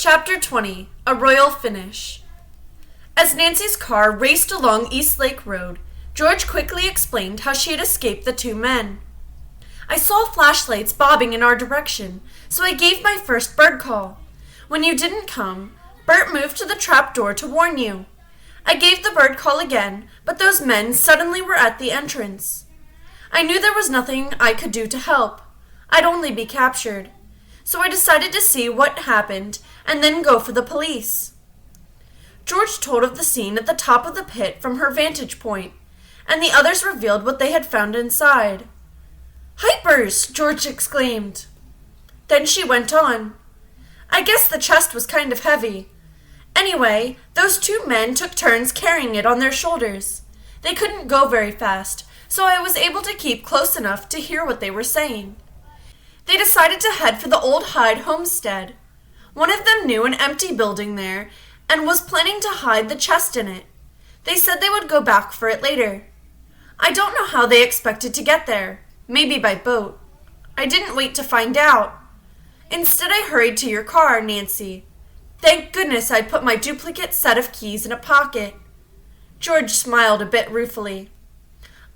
Chapter 20, A Royal Finish. As Nancy's car raced along East Lake Road, George quickly explained how she had escaped the two men. I saw flashlights bobbing in our direction, so I gave my first bird call. When you didn't come, Bert moved to the trap door to warn you. I gave the bird call again, but those men suddenly were at the entrance. I knew there was nothing I could do to help. I'd only be captured. So I decided to see what happened and then go for the police. George told of the scene at the top of the pit from her vantage point, and the others revealed what they had found inside. "Hypers!" George exclaimed. Then she went on. I guess the chest was kind of heavy. Anyway, those two men took turns carrying it on their shoulders. They couldn't go very fast, so I was able to keep close enough to hear what they were saying. They decided to head for the old Hyde homestead. One of them knew an empty building there and was planning to hide the chest in it. They said they would go back for it later. I don't know how they expected to get there. Maybe by boat. I didn't wait to find out. Instead, I hurried to your car, Nancy. Thank goodness I put my duplicate set of keys in a pocket. George smiled a bit ruefully.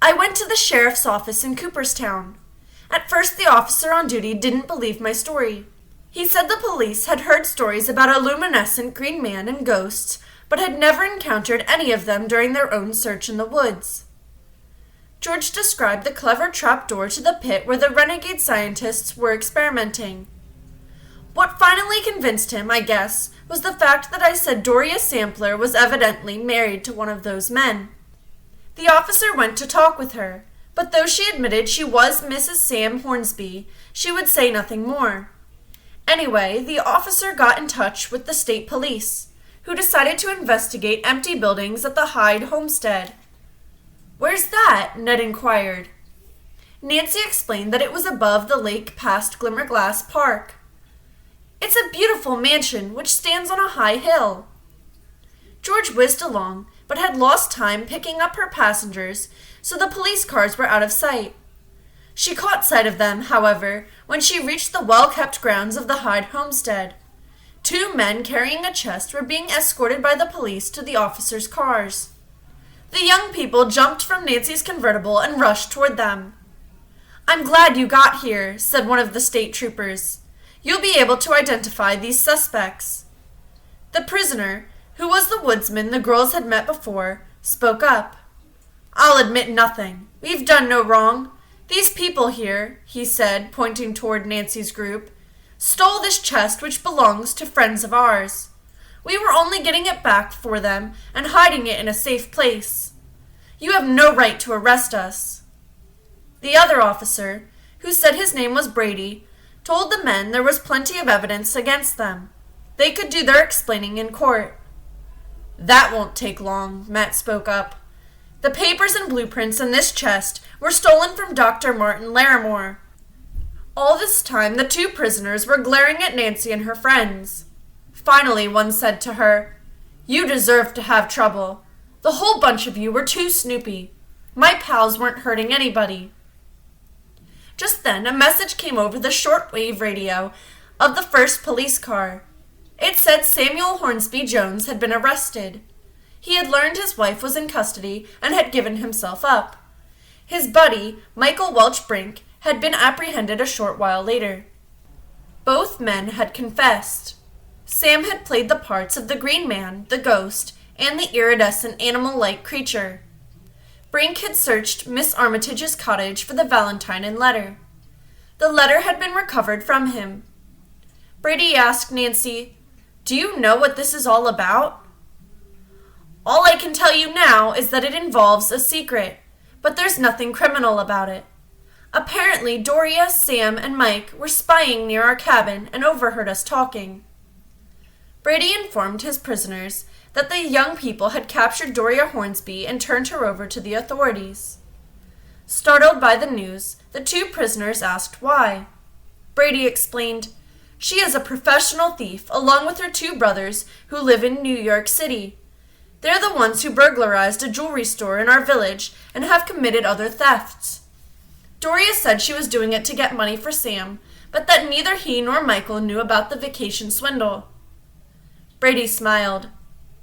I went to the sheriff's office in Cooperstown. At first, the officer on duty didn't believe my story. He said the police had heard stories about a luminescent green man and ghosts, but had never encountered any of them during their own search in the woods. George described the clever trapdoor to the pit where the renegade scientists were experimenting. What finally convinced him, I guess, was the fact that I said Doria Sampler was evidently married to one of those men. The officer went to talk with her, but though she admitted she was Mrs. Sam Hornsby, she would say nothing more. Anyway, the officer got in touch with the state police, who decided to investigate empty buildings at the Hyde homestead. Where's that? Ned inquired. Nancy explained that it was above the lake past Glimmerglass Park. It's a beautiful mansion which stands on a high hill. George whizzed along, but had lost time picking up her passengers, so the police cars were out of sight. She caught sight of them, however, when she reached the well-kept grounds of the Hyde homestead. Two men carrying a chest were being escorted by the police to the officers' cars. The young people jumped from Nancy's convertible and rushed toward them. I'm glad you got here, said one of the state troopers. You'll be able to identify these suspects. The prisoner, who was the woodsman the girls had met before, spoke up. I'll admit nothing. We've done no wrong. These people here, he said, pointing toward Nancy's group, stole this chest which belongs to friends of ours. We were only getting it back for them and hiding it in a safe place. You have no right to arrest us. The other officer, who said his name was Brady, told the men there was plenty of evidence against them. They could do their explaining in court. That won't take long, Matt spoke up. The papers and blueprints in this chest were stolen from Dr. Martin Larimore. All this time, the two prisoners were glaring at Nancy and her friends. Finally, one said to her, You deserve to have trouble. The whole bunch of you were too snoopy. My pals weren't hurting anybody. Just then, a message came over the shortwave radio of the first police car. It said Samuel Hornsby Jones had been arrested. He had learned his wife was in custody and had given himself up. His buddy, Michael Welch Brink, had been apprehended a short while later. Both men had confessed. Sam had played the parts of the Green Man, the ghost, and the iridescent animal-like creature. Brink had searched Miss Armitage's cottage for the Valentine and letter. The letter had been recovered from him. Brady asked Nancy, Do you know what this is all about? All I can tell you now is that it involves a secret, but there's nothing criminal about it. Apparently, Doria, Sam, and Mike were spying near our cabin and overheard us talking. Brady informed his prisoners that the young people had captured Doria Hornsby and turned her over to the authorities. Startled by the news, the two prisoners asked why. Brady explained, She is a professional thief along with her two brothers who live in New York City. They're the ones who burglarized a jewelry store in our village and have committed other thefts. Doria said she was doing it to get money for Sam, but that neither he nor Michael knew about the vacation swindle. Brady smiled.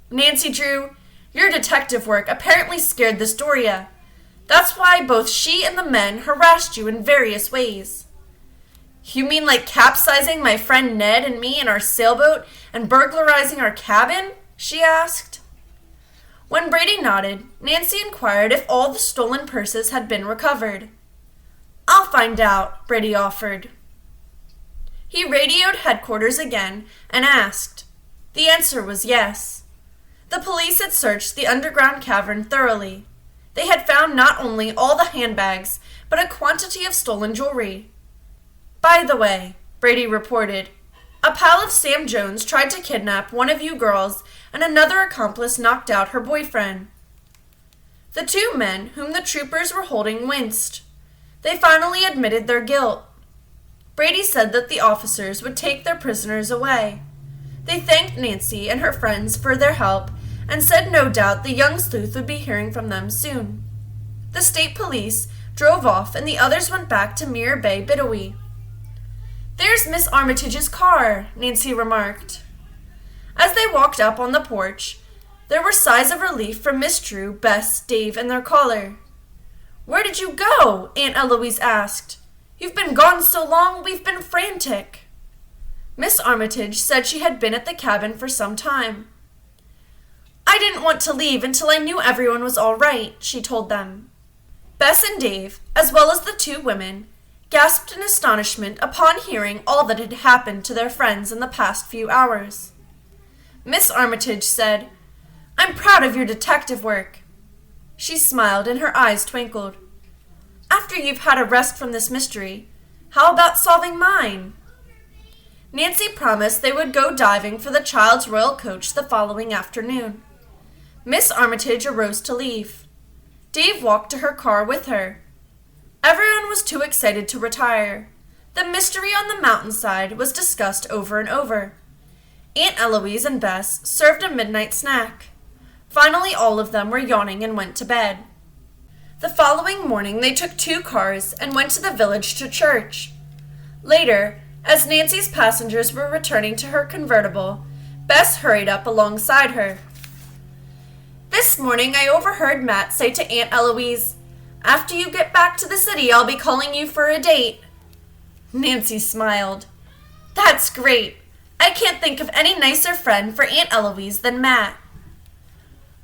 Nancy Drew, your detective work apparently scared the Storia. That's why both she and the men harassed you in various ways. You mean like capsizing my friend Ned and me in our sailboat and burglarizing our cabin? She asked. When Brady nodded, Nancy inquired if all the stolen purses had been recovered. I'll find out, Brady offered. He radioed headquarters again and asked. The answer was yes. The police had searched the underground cavern thoroughly. They had found not only all the handbags, but a quantity of stolen jewelry. By the way, Brady reported, a pal of Sam Jones tried to kidnap one of you girls, and another accomplice knocked out her boyfriend. The two men whom the troopers were holding winced. They finally admitted their guilt. Brady said that the officers would take their prisoners away. They thanked Nancy and her friends for their help and said no doubt the young sleuth would be hearing from them soon. The state police drove off and the others went back to Mirror Bay Bide-A-Wee. There's Miss Armitage's car, Nancy remarked. As they walked up on the porch, there were sighs of relief from Miss Drew, Bess, Dave, and their caller. Where did you go? Aunt Eloise asked. You've been gone so long, we've been frantic. Miss Armitage said she had been at the cabin for some time. I didn't want to leave until I knew everyone was all right, she told them. Bess and Dave, as well as the two women, gasped in astonishment upon hearing all that had happened to their friends in the past few hours. Miss Armitage said, I'm proud of your detective work. She smiled and her eyes twinkled. After you've had a rest from this mystery, how about solving mine? Nancy promised they would go diving for the child's royal coach the following afternoon. Miss Armitage arose to leave. Dave walked to her car with her. Everyone was too excited to retire. The mystery on the mountainside was discussed over and over. Aunt Eloise and Bess served a midnight snack. Finally, all of them were yawning and went to bed. The following morning, they took 2 cars and went to the village to church. Later, as Nancy's passengers were returning to her convertible, Bess hurried up alongside her. This morning, I overheard Matt say to Aunt Eloise, after you get back to the city, I'll be calling you for a date. Nancy smiled. That's great. I can't think of any nicer friend for Aunt Eloise than Matt.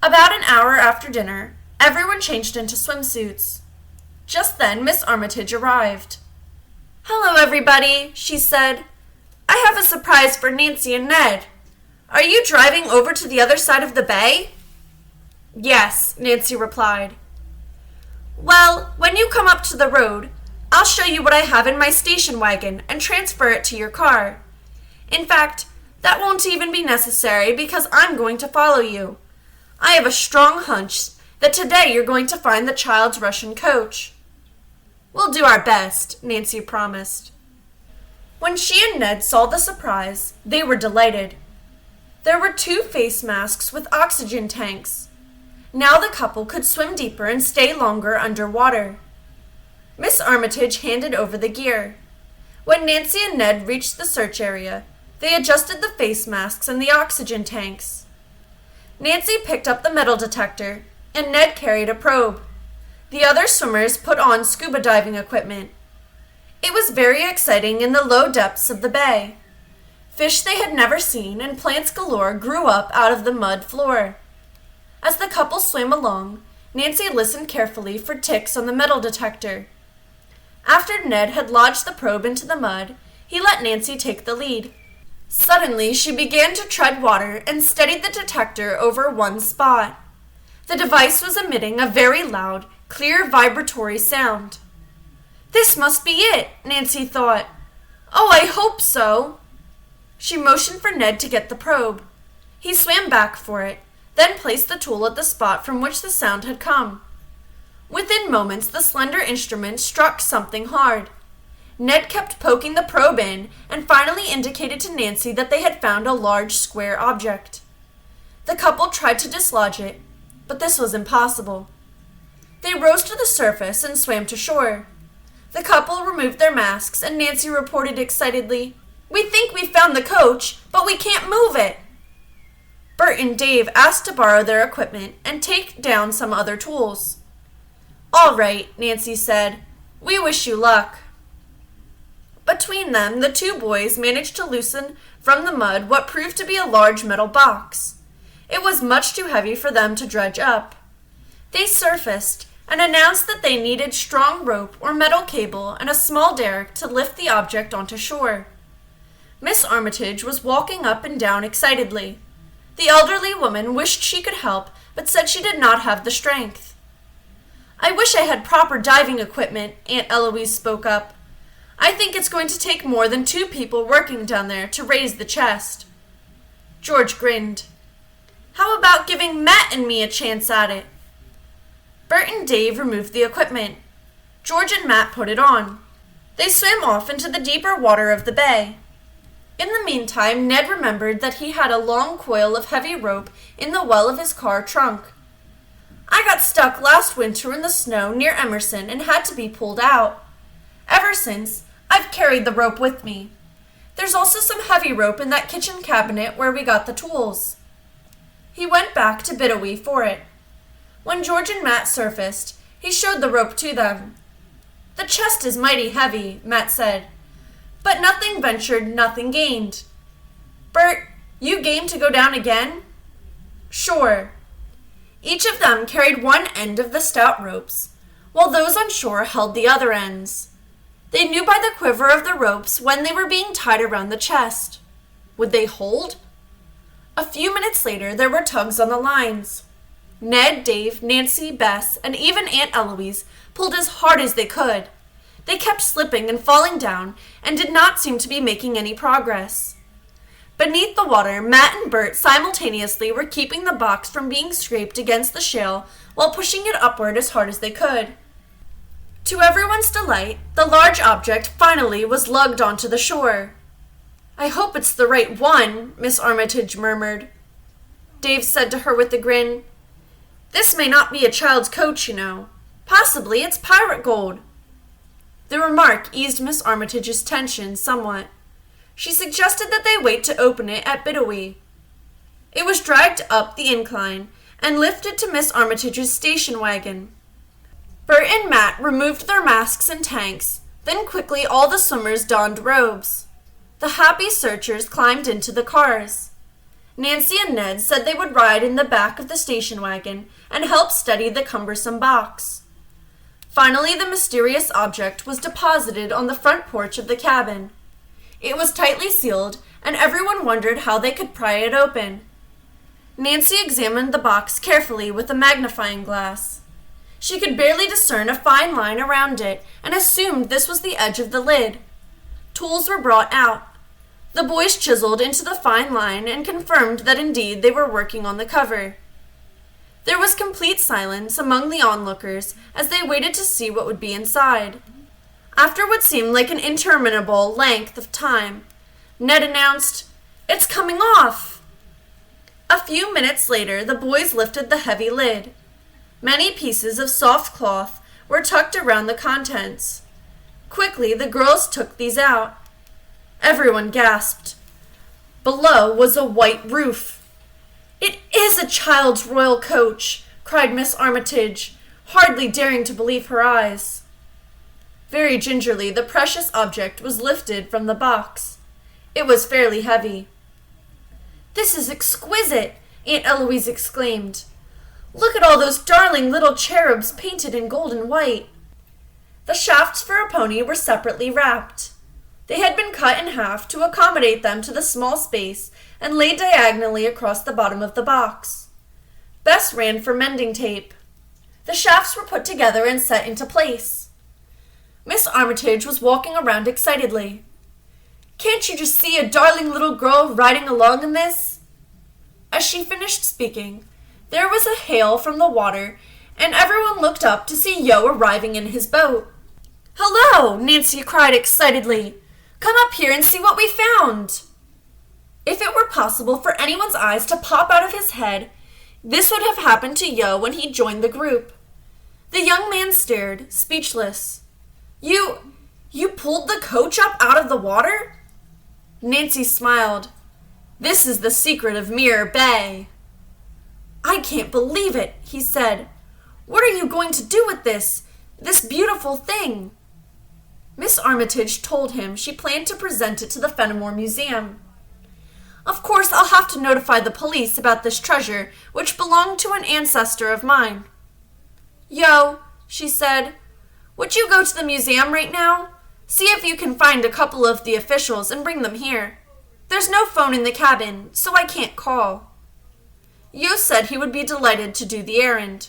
About an hour after dinner, everyone changed into swimsuits. Just then, Miss Armitage arrived. Hello, everybody, she said. I have a surprise for Nancy and Ned. Are you driving over to the other side of the bay? Yes, Nancy replied. Well, when you come up to the road, I'll show you what I have in my station wagon and transfer it to your car. In fact, that won't even be necessary because I'm going to follow you. I have a strong hunch that today you're going to find the child's Russian coach. We'll do our best, Nancy promised. When she and Ned saw the surprise, they were delighted. There were 2 face masks with oxygen tanks. Now the couple could swim deeper and stay longer underwater. Miss Armitage handed over the gear. When Nancy and Ned reached the search area, they adjusted the face masks and the oxygen tanks. Nancy picked up the metal detector, and Ned carried a probe. The other swimmers put on scuba diving equipment. It was very exciting in the low depths of the bay. Fish they had never seen and plants galore grew up out of the mud floor. As the couple swam along, Nancy listened carefully for ticks on the metal detector. After Ned had lodged the probe into the mud, he let Nancy take the lead. Suddenly, she began to tread water and steadied the detector over one spot. The device was emitting a very loud, clear vibratory sound. This must be it, Nancy thought. Oh, I hope so. She motioned for Ned to get the probe. He swam back for it, then placed the tool at the spot from which the sound had come. Within moments, the slender instrument struck something hard. Ned kept poking the probe in and finally indicated to Nancy that they had found a large square object. The couple tried to dislodge it, but this was impossible. They rose to the surface and swam to shore. The couple removed their masks and Nancy reported excitedly, "We think we found the coach, but we can't move it." Bert and Dave asked to borrow their equipment and take down some other tools. "All right," Nancy said. "We wish you luck." Between them, the two boys managed to loosen from the mud what proved to be a large metal box. It was much too heavy for them to dredge up. They surfaced and announced that they needed strong rope or metal cable and a small derrick to lift the object onto shore. Miss Armitage was walking up and down excitedly. The elderly woman wished she could help, but said she did not have the strength. "I wish I had proper diving equipment," Aunt Eloise spoke up. "I think it's going to take more than 2 people working down there to raise the chest." George grinned. "How about giving Matt and me a chance at it?" Bert and Dave removed the equipment. George and Matt put it on. They swam off into the deeper water of the bay. In the meantime, Ned remembered that he had a long coil of heavy rope in the well of his car trunk. "I got stuck last winter in the snow near Emerson and had to be pulled out. Ever since, I've carried the rope with me. There's also some heavy rope in that kitchen cabinet where we got the tools." He went back to Bide-A-Wee for it. When George and Matt surfaced, he showed the rope to them. "The chest is mighty heavy," Matt said. "But nothing ventured, nothing gained. Bert, you game to go down again?" "Sure." Each of them carried one end of the stout ropes, while those on shore held the other ends. They knew by the quiver of the ropes when they were being tied around the chest. Would they hold? A few minutes later, there were tugs on the lines. Ned, Dave, Nancy, Bess, and even Aunt Eloise pulled as hard as they could. They kept slipping and falling down and did not seem to be making any progress. Beneath the water, Matt and Bert simultaneously were keeping the box from being scraped against the shale while pushing it upward as hard as they could. To everyone's delight, the large object finally was lugged onto the shore. "I hope it's the right one," Miss Armitage murmured. Dave said to her with a grin, "This may not be a child's coach, you know. Possibly it's pirate gold." The remark eased Miss Armitage's tension somewhat. She suggested that they wait to open it at Bide-A-Wee. It was dragged up the incline and lifted to Miss Armitage's station wagon. Bert and Matt removed their masks and tanks, then quickly all the swimmers donned robes. The happy searchers climbed into the cars. Nancy and Ned said they would ride in the back of the station wagon and help steady the cumbersome box. Finally, the mysterious object was deposited on the front porch of the cabin. It was tightly sealed, and everyone wondered how they could pry it open. Nancy examined the box carefully with a magnifying glass. She could barely discern a fine line around it and assumed this was the edge of the lid. Tools were brought out. The boys chiseled into the fine line and confirmed that indeed they were working on the cover. There was complete silence among the onlookers as they waited to see what would be inside. After what seemed like an interminable length of time, Ned announced, "It's coming off!" A few minutes later, the boys lifted the heavy lid. Many pieces of soft cloth were tucked around the contents. Quickly, the girls took these out. Everyone gasped. Below was a white roof. "It is a child's royal coach," cried Miss Armitage, hardly daring to believe her eyes. Very gingerly, the precious object was lifted from the box. It was fairly heavy. "This is exquisite," Aunt Eloise exclaimed. "Look at all those darling little cherubs painted in gold and white." The shafts for a pony were separately wrapped. They had been cut in half to accommodate them to the small space and laid diagonally across the bottom of the box. Bess ran for mending tape. The shafts were put together and set into place. Miss Armitage was walking around excitedly. "Can't you just see a darling little girl riding along in this?" As she finished speaking, there was a hail from the water, and everyone looked up to see Yo arriving in his boat. "Hello!" Nancy cried excitedly. "Come up here and see what we found!" If it were possible for anyone's eyes to pop out of his head, this would have happened to Yo when he joined the group. The young man stared, speechless. You pulled the coach up out of the water?" Nancy smiled. This is the secret of Mirror Bay." "I can't believe it," he said. "What are you going to do with this beautiful thing?" Miss Armitage told him she planned to present it to the Fenimore Museum. "Of course, I'll have to notify the police about this treasure, which belonged to an ancestor of mine." "Yo," she said, "would you go to the museum right now? See if you can find a couple of the officials and bring them here. There's no phone in the cabin, so I can't call." Yo said he would be delighted to do the errand.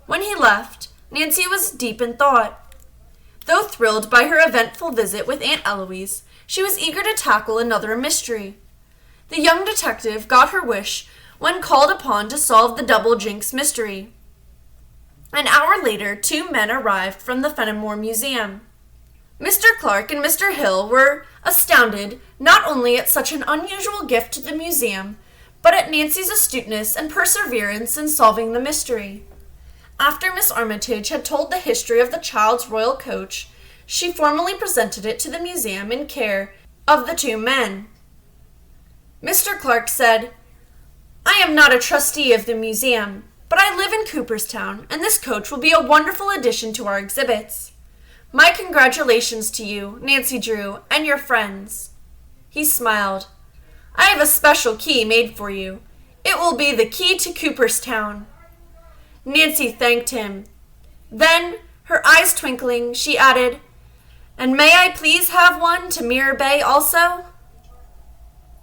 When he left, Nancy was deep in thought. Though thrilled by her eventful visit with Aunt Eloise, she was eager to tackle another mystery. The young detective got her wish when called upon to solve the double jinx mystery. An hour later, 2 men arrived from the Fenimore Museum. Mr. Clark and Mr. Hill were astounded not only at such an unusual gift to the museum, but at Nancy's astuteness and perseverance in solving the mystery. After Miss Armitage had told the history of the child's royal coach, she formally presented it to the museum in care of the 2 men. Mr. Clark said, "I am not a trustee of the museum, but I live in Cooperstown, and this coach will be a wonderful addition to our exhibits. My congratulations to you, Nancy Drew, and your friends." He smiled. "I have a special key made for you. It will be the key to Cooperstown." Nancy thanked him. Then, her eyes twinkling, she added, "And may I please have one to Mirror Bay also?"